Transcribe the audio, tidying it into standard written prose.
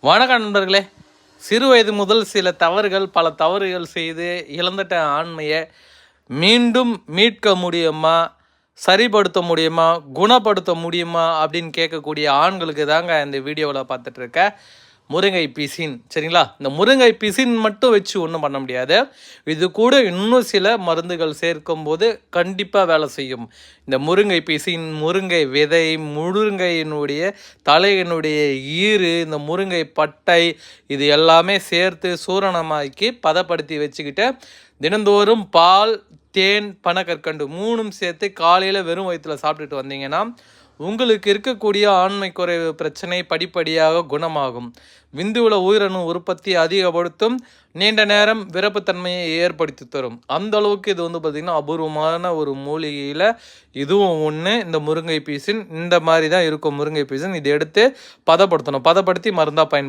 வணக்கம் நண்பர்களே. சிறு வயது முதல் பல தவறுகள் செய்து இழந்துட்ட ஆண்மையை மீண்டும் மீட்க முடியுமா, சரிப்படுத்த முடியுமா, குணப்படுத்த முடியுமா அப்படின்னு கேட்கக்கூடிய ஆண்களுக்கு தாங்க இந்த வீடியோவில் பார்த்துட்ருக்கேன். முருங்கை பிசின், சரிங்களா? இந்த முருங்கை பிசின் மட்டும் வச்சு ஒன்றும் பண்ண முடியாது. இது கூட இன்னும் சில மருந்துகள் சேர்க்கும்போது கண்டிப்பாக வேலை செய்யும். இந்த முருங்கை பிசின், முருங்கை விதை, முருங்கையினுடைய தலையினுடைய ஈறு, இந்த முருங்கை பட்டை, இது எல்லாமே சேர்த்து சூரணமாக்கி பதப்படுத்தி வச்சுக்கிட்டு தினந்தோறும் பால், தேன், பனக்கற்கண்டு 3ம் சேர்த்து காலையில் வெறும் வயிற்றில் சாப்பிட்டுட்டு வந்தீங்கன்னா உங்களுக்கு இருக்கக்கூடிய ஆண்மை குறைவு பிரச்சனை படிப்படியாக குணமாகும். விந்துவில் உயிரணு உற்பத்தி அதிகப்படுத்தும், நீண்ட நேரம் விரப்புத்தன்மையை ஏற்படுத்தி தரும். அந்த அளவுக்கு இது பார்த்திங்கன்னா அபூர்வமான ஒரு மூலிகையில் இதுவும் ஒன்று. இந்த முருங்கை பீசின் இந்த மாதிரி தான் இருக்கும். முருங்கை பீசின் இதை எடுத்து பதப்படுத்தணும், பதப்படுத்தி மருந்தாக பயன்படுத்தி